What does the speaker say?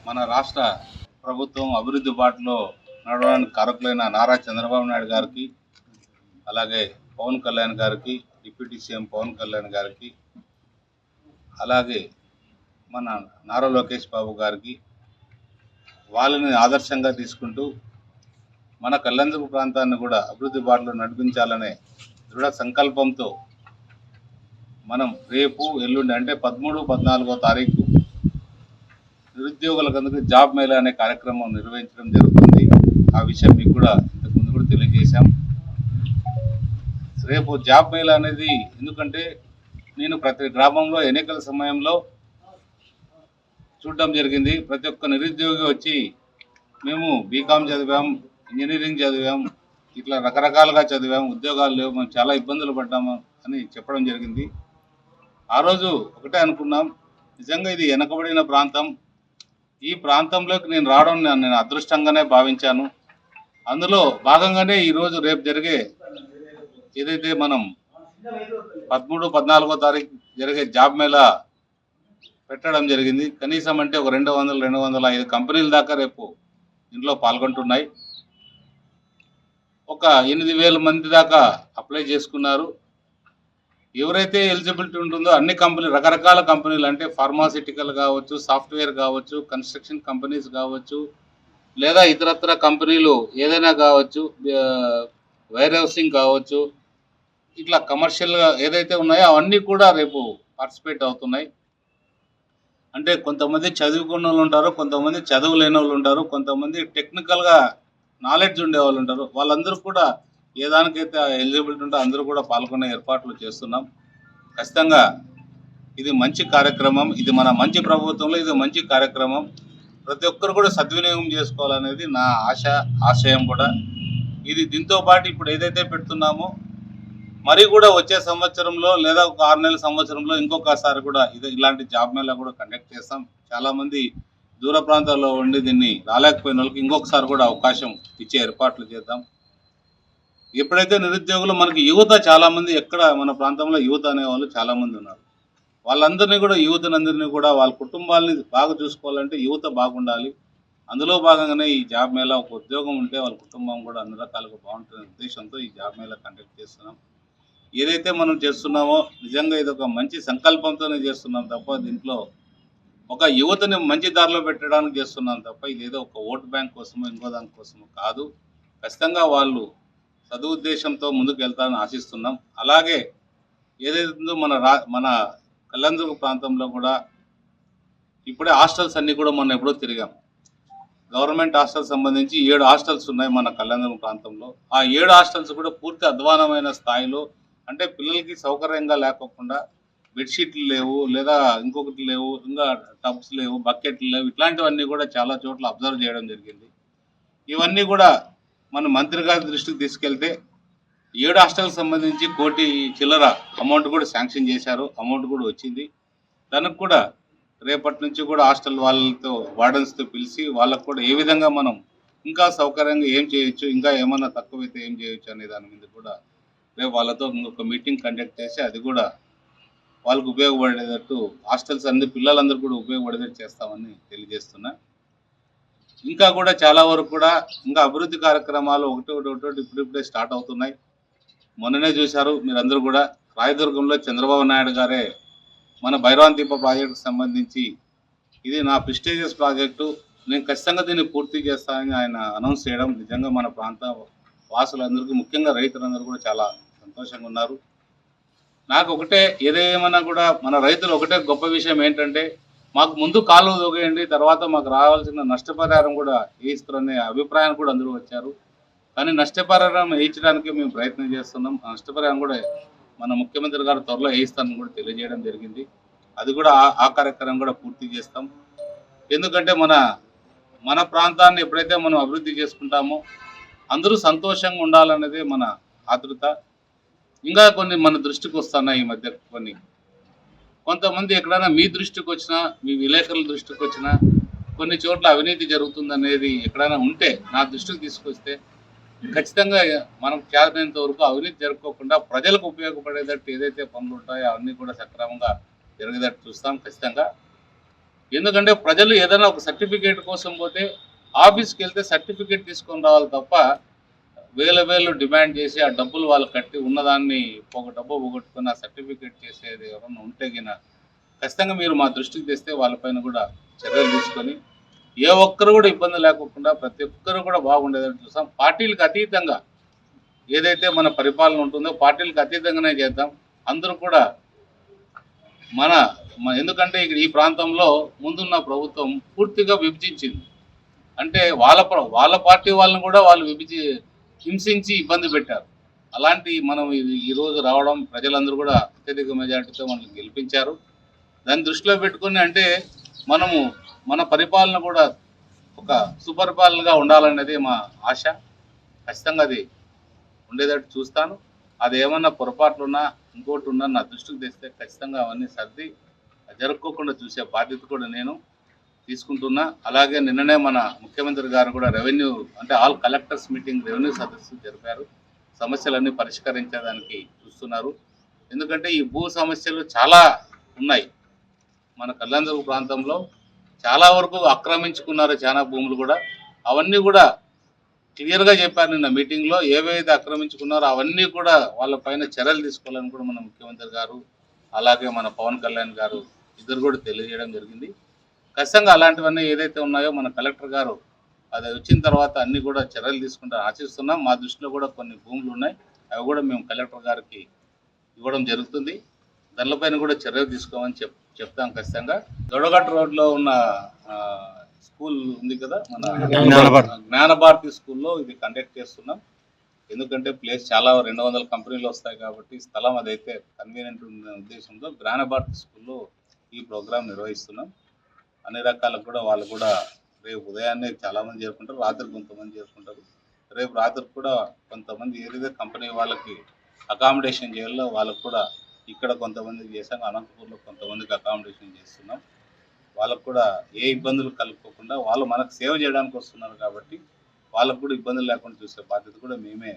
మన రాష్ట్ర ప్రభుత్వం అభివృద్ధి బాటలో నడవడానికి కారకులైన నారా చంద్రబాబు నాయుడు గారికి, అలాగే పవన్ కళ్యాణ్ గారికి, డిప్యూటీ సీఎం పవన్ కళ్యాణ్ గారికి, అలాగే మన నారా లోకేష్ బాబు గారికి, వాళ్ళని ఆదర్శంగా తీసుకుంటూ మన కళ్యాణదుర్గ ప్రాంతాన్ని కూడా అభివృద్ధి బాటలో నడిపించాలనే దృఢ సంకల్పంతో మనం రేపు ఎల్లుండి అంటే 13, 14వ తారీఖు నిరుద్యోగులకు జాబ్ మేళా అనే కార్యక్రమం నిర్వహించడం జరుగుతుంది. ఆ విషయం మీకు కూడా ఇంతకుముందు కూడా తెలియజేశాం. రేపు జాబ్ మేళా అనేది ఎందుకంటే నేను ప్రతి గ్రామంలో ఎన్నికల సమయంలో చూడడం జరిగింది. ప్రతి ఒక్క నిరుద్యోగి వచ్చి మేము బీకామ్ చదివాం, ఇంజనీరింగ్ చదివాం, ఇట్లా రకరకాలుగా చదివాం, ఉద్యోగాలు లేవు, మేము చాలా ఇబ్బందులు పడ్డాము అని చెప్పడం జరిగింది. ఆ రోజు ఒకటే అనుకున్నాం, నిజంగా ఇది వెనకబడిన ప్రాంతం, ఈ ప్రాంతంలోకి నేను రావడం నేను అదృష్టంగానే భావించాను. అందులో భాగంగానే ఈరోజు రేపు జరిగే ఏదైతే మనం 13, 14వ తారీఖు జరిగే జాబ్ మేళా పెట్టడం జరిగింది. కనీసం అంటే ఒక 200, 205 కంపెనీల దాకా రేపు ఇంట్లో పాల్గొంటున్నాయి. ఒక 8,000 మంది దాకా అప్లై చేసుకున్నారు. ఎవరైతే ఎలిజిబిలిటీ ఉంటుందో అన్ని కంపెనీలు, రకరకాల కంపెనీలు అంటే ఫార్మాసిటికల్ కావచ్చు, సాఫ్ట్వేర్ కావచ్చు, కన్స్ట్రక్షన్ కంపెనీస్ కావచ్చు, లేదా ఇతరత్ర కంపెనీలు ఏదైనా కావచ్చు, వైర్ హౌసింగ్ కావచ్చు, ఇట్లా కమర్షియల్గా ఏదైతే ఉన్నాయో అవన్నీ కూడా రేపు పార్టిసిపేట్ అవుతున్నాయి. అంటే కొంతమంది చదువుకున్న వాళ్ళు ఉంటారు, కొంతమంది చదువు లేని వాళ్ళు ఉంటారు, కొంతమంది టెక్నికల్గా నాలెడ్జ్ ఉండే వాళ్ళు ఉంటారు. వాళ్ళందరూ కూడా ఏ దానికైతే ఎలిజిబిలిటీ ఉంటే అందరూ కూడా పాల్గొనే ఏర్పాట్లు చేస్తున్నాం. ఖచ్చితంగా ఇది మంచి కార్యక్రమం, ఇది మన మంచి ప్రభుత్వంలో ఇది మంచి కార్యక్రమం. ప్రతి ఒక్కరు కూడా సద్వినియోగం చేసుకోవాలనేది నా ఆశయం కూడా. ఇది దీంతో పాటు ఇప్పుడు ఏదైతే పెడుతున్నామో మరి కూడా వచ్చే సంవత్సరంలో లేదా ఒక 6 నెలల సంవత్సరంలో ఇంకొకసారి కూడా ఇలాంటి జాబ్ మేళా కూడా కండక్ట్ చేస్తాం. చాలామంది దూర ప్రాంతాల్లో ఉండి దీన్ని రాలేకపోయిన వాళ్ళకి ఇంకొకసారి కూడా అవకాశం ఇచ్చే ఏర్పాట్లు చేద్దాం. ఎప్పుడైతే నిరుద్యోగులు మనకి యువత చాలామంది ఎక్కడ మన ప్రాంతంలో యువత అనేవాళ్ళు చాలామంది ఉన్నారు. వాళ్ళందరినీ కూడా యువతనందరినీ కూడా వాళ్ళ కుటుంబాలని బాగా చూసుకోవాలంటే యువత బాగుండాలి. అందులో భాగంగానే ఈ జాబ్ మేళా, ఒక ఉద్యోగం ఉంటే వాళ్ళ కుటుంబం కూడా అన్ని రకాలుగా బాగుంటున్న ఉద్దేశంతో ఈ జాబ్ మేళా కండక్ట్ చేస్తున్నాం. ఏదైతే మనం చేస్తున్నామో నిజంగా ఇది ఒక మంచి సంకల్పంతోనే చేస్తున్నాం తప్ప దీంట్లో ఒక యువతని మంచి దారిలో పెట్టడానికి చేస్తున్నాం తప్ప ఇదేదో ఒక ఓటు బ్యాంక్ కోసమో ఇంకో దానికోసమో కాదు. ఖచ్చితంగా వాళ్ళు సదుద్దేశంతో ముందుకు వెళ్తారని ఆశిస్తున్నాం. అలాగే ఏదైతే మన కళ్యాణదుర్గ ప్రాంతంలో కూడా ఇప్పుడే హాస్టల్స్ అన్నీ కూడా మనం ఎప్పుడో తిరిగాం. గవర్నమెంట్ హాస్టల్స్ సంబంధించి 7 హాస్టల్స్ ఉన్నాయి మన కళ్యాణదుర్గ ప్రాంతంలో. ఆ 7 హాస్టల్స్ కూడా పూర్తి అధ్వానమైన స్థాయిలో, అంటే పిల్లలకి సౌకర్యంగా లేకోకుండా బెడ్షీట్లు లేవు, లేదా ఇంకొకటి లేవు, ఇంకా టబ్స్ లేవు, బకెట్లు లేవు, ఇట్లాంటివన్నీ కూడా చాలా చోట్ల అబ్జర్వ్ చేయడం జరిగింది. ఇవన్నీ కూడా మన మంత్రి గారి దృష్టికి తీసుకెళ్తే 7 హాస్టల్కి సంబంధించి 1 కోటి చిల్లర అమౌంట్ కూడా శాంక్షన్ చేశారు. అమౌంట్ కూడా వచ్చింది. దానికి కూడా రేపటి నుంచి కూడా హాస్టల్ వాళ్ళతో వార్డెన్స్తో పిలిచి వాళ్ళకు కూడా ఏ విధంగా మనం ఇంకా సౌకర్యంగా ఏం చేయొచ్చు, ఇంకా ఏమన్నా తక్కువైతే ఏం చేయొచ్చు అనే దాని మీద కూడా రేపు వాళ్ళతో ఇంకొక మీటింగ్ కండక్ట్ చేసి అది కూడా వాళ్ళకు ఉపయోగపడేటట్టు హాస్టల్స్ అన్ని పిల్లలందరూ కూడా ఉపయోగపడేటట్టు చేస్తామని తెలియజేస్తున్నా. ఇంకా కూడా చాలా వరకు కూడా ఇంకా అభివృద్ధి కార్యక్రమాలు ఒకటి ఇప్పుడిప్పుడే స్టార్ట్ అవుతున్నాయి. మొన్ననే చూశారు మీరందరూ కూడా, రాయదుర్గంలో చంద్రబాబు నాయుడు గారే మన భైరవాన్ దీప ప్రాజెక్టుకు సంబంధించి ఇది నా ప్రెస్టీజియస్ ప్రాజెక్టు, నేను ఖచ్చితంగా దీన్ని పూర్తి చేస్తానని ఆయన అనౌన్స్ చేయడం నిజంగా మన ప్రాంత వాసులందరికీ, ముఖ్యంగా రైతులందరూ కూడా చాలా సంతోషంగా ఉన్నారు. నాకు ఒకటే, ఏదేమన్నా కూడా మన రైతులు ఒకటే గొప్ప విషయం ఏంటంటే మాకు ముందు కాలువ తోగేయండి, తర్వాత మాకు రావాల్సిన నష్టపరిహారం కూడా వేయిస్తారనే అభిప్రాయం కూడా అందరూ వచ్చారు. కానీ నష్టపరిహారం వేయించడానికి మేము ప్రయత్నం చేస్తున్నాం. ఆ నష్టపరిహారం కూడా మన ముఖ్యమంత్రి గారు త్వరలో వేయిస్తారని కూడా తెలియజేయడం జరిగింది. అది కూడా ఆ కార్యక్రమం కూడా పూర్తి చేస్తాం. ఎందుకంటే మన ప్రాంతాన్ని ఎప్పుడైతే మనం అభివృద్ధి చేసుకుంటామో అందరూ సంతోషంగా ఉండాలనేది మన ఆతృత. ఇంకా కొన్ని మన దృష్టికి వస్తున్నాయి ఈ మధ్య, కొంతమంది ఎక్కడైనా మీ దృష్టికి వచ్చినా, మీ విలేకరుల దృష్టికి వచ్చినా కొన్ని చోట్ల అవినీతి జరుగుతుందనేది ఎక్కడైనా ఉంటే నా దృష్టికి తీసుకొస్తే ఖచ్చితంగా మనం చేతనంత వరకు అవినీతి జరుపుకోకుండా ప్రజలకు ఉపయోగపడేటట్టు ఏదైతే పనులు ఉంటాయో అవన్నీ కూడా సక్రమంగా జరిగేటట్టు చూస్తాం. ఖచ్చితంగా ఎందుకంటే ప్రజలు ఏదైనా ఒక సర్టిఫికేట్ కోసం పోతే ఆఫీస్కి వెళ్తే సర్టిఫికేట్ తీసుకొని రావాలి తప్ప వేలు డిమాండ్ చేసి ఆ డబ్బులు వాళ్ళు కట్టి ఉన్నదాన్ని ఒక డబ్బు పోగొట్టుకుని ఆ సర్టిఫికేట్ చేసేది ఎవరన్నా ఉంటే గిన ఖచ్చితంగా మీరు మా దృష్టికి తెస్తే వాళ్ళపైన కూడా చర్యలు తీసుకొని ఏ ఒక్కరు కూడా ఇబ్బంది లేకుండా ప్రతి ఒక్కరు కూడా బాగుండేదని చూసాం. పార్టీలకు అతీతంగా ఏదైతే మన పరిపాలన ఉంటుందో పార్టీలకు అతీతంగానే చేద్దాం. అందరూ కూడా మన ఎందుకంటే ఇక్కడ ఈ ప్రాంతంలో ముందున్న ప్రభుత్వం పూర్తిగా విభజించింది. అంటే వాళ్ళ పార్టీ వాళ్ళని కూడా వాళ్ళు హింసించి ఇబ్బంది పెట్టారు. అలాంటి మనం ఈరోజు రావడం ప్రజలందరూ కూడా అత్యధిక మెజార్టీతో మనల్ని గెలిపించారు. దాన్ని దృష్టిలో పెట్టుకుని అంటే మనము మన పరిపాలన కూడా ఒక సుపరిపాలనగా ఉండాలనేది మా ఆశ. ఖచ్చితంగా అది ఉండేటట్టు చూస్తాను. అది ఏమన్నా పొరపాట్లున్నా ఇంకోటి ఉన్నా నా దృష్టికి తెస్తే ఖచ్చితంగా అవన్నీ సర్ది జరుపుకోకుండా చూసే బాధ్యత కూడా నేను తీసుకుంటున్నా. అలాగే నిన్ననే మన ముఖ్యమంత్రి గారు కూడా రెవెన్యూ అంటే ఆల్ కలెక్టర్స్ మీటింగ్ రెవెన్యూ సదస్సు జరిపారు. సమస్యలన్నీ పరిష్కరించడానికి చూస్తున్నారు. ఎందుకంటే ఈ భూ సమస్యలు చాలా ఉన్నాయి. మన కళ్యాణదుర్గ ప్రాంతంలో చాలా వరకు ఆక్రమించుకున్నారు చాలా భూములు కూడా. అవన్నీ కూడా క్లియర్గా చెప్పారు నిన్న మీటింగ్లో. ఏవైతే ఆక్రమించుకున్నారో అవన్నీ కూడా వాళ్ళపైన చర్యలు తీసుకోవాలని కూడా మన ముఖ్యమంత్రి గారు అలాగే మన పవన్ కళ్యాణ్ గారు ఇద్దరు కూడా తెలియజేయడం జరిగింది. ఖచ్చితంగా అలాంటివన్నీ ఏదైతే ఉన్నాయో మన కలెక్టర్ గారు అది వచ్చిన తర్వాత అన్నీ కూడా చర్యలు తీసుకుంటారు ఆశిస్తున్నాం. మా దృష్టిలో కూడా కొన్ని భూములు ఉన్నాయి. అవి కూడా మేము కలెక్టర్ గారికి ఇవ్వడం జరుగుతుంది. దానిపైన కూడా చర్యలు తీసుకోమని చెప్తాం ఖచ్చితంగా. దొడగట్టు రోడ్లో ఉన్న స్కూల్ ఉంది కదా మన జ్ఞానభారతి స్కూల్లో ఇది కండక్ట్ చేస్తున్నాం. ఎందుకంటే ప్లేస్ చాలా 200 కంపెనీలు వస్తాయి కాబట్టి స్థలం అదైతే కన్వీనియంట్ ఉన్న ఉద్దేశంతో జ్ఞానభారతి స్కూల్లో ఈ ప్రోగ్రాం నిర్వహిస్తున్నాం. అన్ని రకాలకు కూడా వాళ్ళు కూడా రేపు ఉదయాన్నే చాలామంది చేరుకుంటారు, రాత్రి కొంతమంది చేరుకుంటారు. రేపు రాత్రి కూడా కొంతమంది ఏదైతే కంపెనీ వాళ్ళకి అకామిడేషన్ చేయాలో వాళ్ళకు కూడా ఇక్కడ కొంతమందికి చేశాం, అనంతపూర్లో కొంతమందికి అకామిడేషన్ చేస్తున్నాం. వాళ్ళకు కూడా ఏ ఇబ్బందులు కలుపుకోకుండా వాళ్ళు మనకు సేవ చేయడానికి వస్తున్నారు కాబట్టి వాళ్ళకు కూడా ఇబ్బందులు లేకుండా చూసే బాధ్యత కూడా మేమే